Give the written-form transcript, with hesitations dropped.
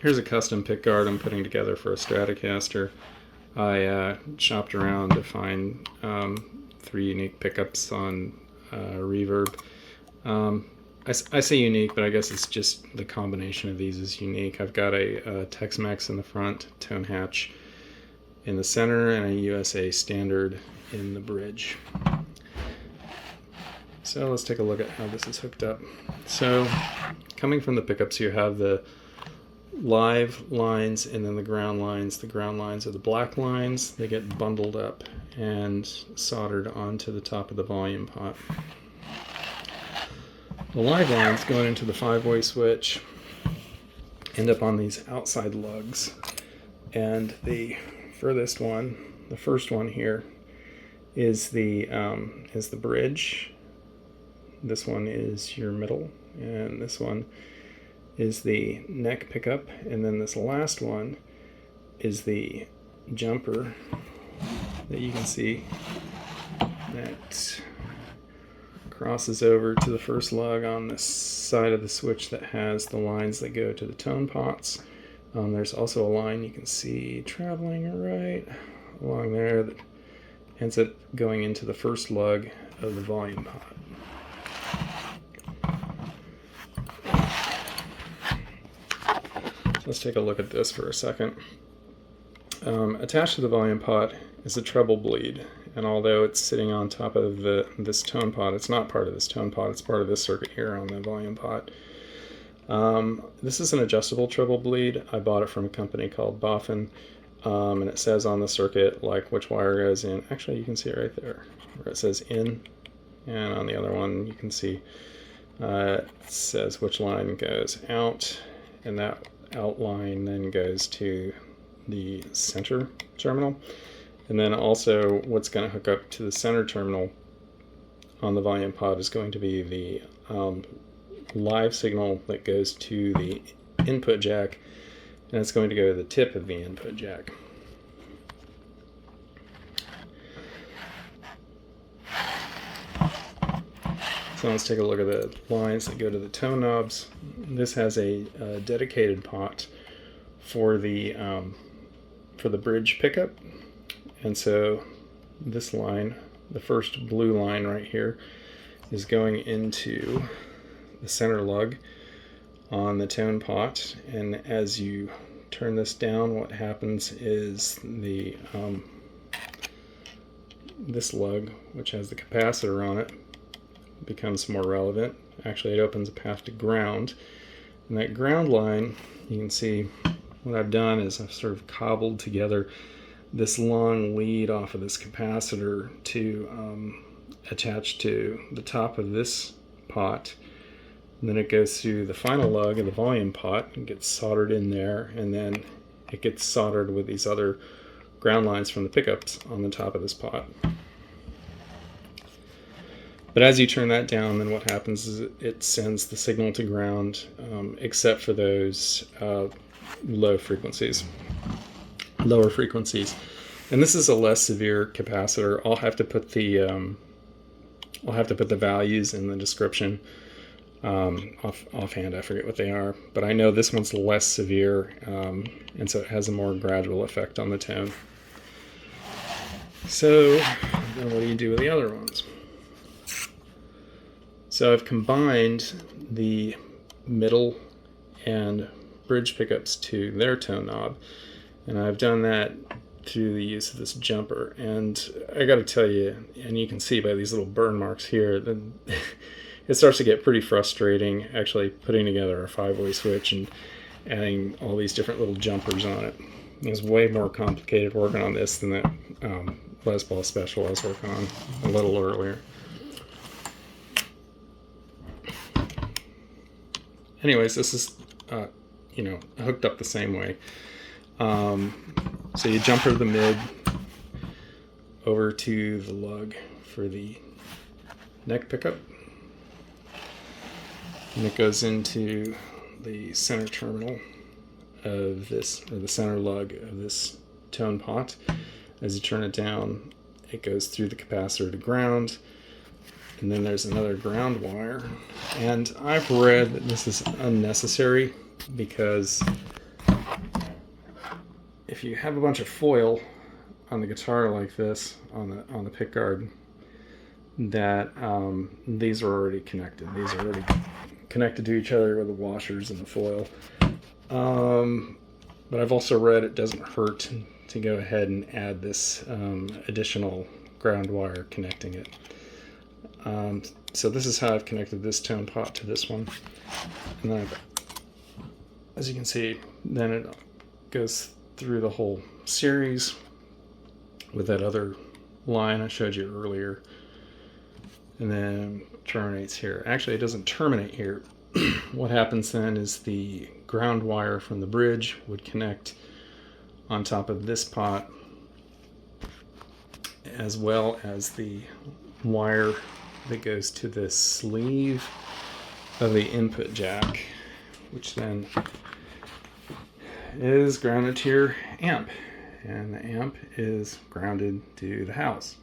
Here's a custom pickguard I'm putting together for a Stratocaster. I shopped around to find 3 unique pickups on reverb. I say unique, but I guess it's just the combination of these is unique. I've got a Tex-Mex in the front, tone hatch in the center, and a USA standard in the bridge. So let's take a look at how this is hooked up. So coming from the pickups, you have the live lines and then the ground lines. The ground lines are the black lines. They get bundled up and soldered onto the top of the volume pot. The live lines going into the 5-way switch end up on these outside lugs, and the furthest one, the first one here, is the bridge. This one is your middle, and this one is the neck pickup, and then this last one is the jumper that you can see that crosses over to the first lug on the side of the switch that has the lines that go to the tone pots. There's also a line you can see traveling right along there that ends up going into the first lug of the volume pot. Let's take a look at this for a second. Attached to the volume pot is a treble bleed, and although it's sitting on top of this tone pot, it's not part of this tone pot, it's part of this circuit here on the volume pot. This is an adjustable treble bleed. I bought it from a company called Boffin, and it says on the circuit like which wire goes in. Actually, you can see it right there where it says in, and on the other one you can see it says which line goes out, and that outline then goes to the center terminal. And then also what's going to hook up to the center terminal on the volume pot is going to be the live signal that goes to the input jack, and it's going to go to the tip of the input jack. So let's take a look at the lines that go to the tone knobs. This has a dedicated pot for the bridge pickup, and so this line, the first blue line right here, is going into the center lug on the tone pot, and as you turn this down, what happens is the this lug, which has the capacitor on it, becomes more relevant. Actually, it opens a path to ground, and that ground line, you can see what I've done is I've sort of cobbled together this long lead off of this capacitor to attach to the top of this pot, and then it goes through the final lug of the volume pot and gets soldered in there, and then it gets soldered with these other ground lines from the pickups on the top of this pot. But as you turn that down, then what happens is it sends the signal to ground, except for those lower frequencies. And this is a less severe capacitor. I'll have to put the values in the description. Offhand, I forget what they are, but I know this one's less severe, and so it has a more gradual effect on the tone. So then what do you do with the other ones? So I've combined the middle and bridge pickups to their tone knob, and I've done that through the use of this jumper. And I got to tell you, and you can see by these little burn marks here, that it starts to get pretty frustrating actually putting together a 5-way switch and adding all these different little jumpers on it. It was way more complicated working on this than that Les Paul special I was working on a little earlier. Anyways, this is hooked up the same way. So you jumper the mid over to the lug for the neck pickup, and it goes into the center terminal of this, or the center lug of this tone pot. As you turn it down, it goes through the capacitor to ground, and then there's another ground wire. And I've read that this is unnecessary because if you have a bunch of foil on the guitar like this, on the pickguard, that these are already connected. These are already connected to each other with the washers and the foil. But I've also read it doesn't hurt to go ahead and add this additional ground wire connecting it. So this is how I've connected this tone pot to this one. And then as you can see, then it goes through the whole series with that other line I showed you earlier, and then terminates here. Actually, it doesn't terminate here. What happens then is the ground wire from the bridge would connect on top of this pot, as well as the wire that goes to the sleeve of the input jack, which then is grounded to your amp, and the amp is grounded to the house.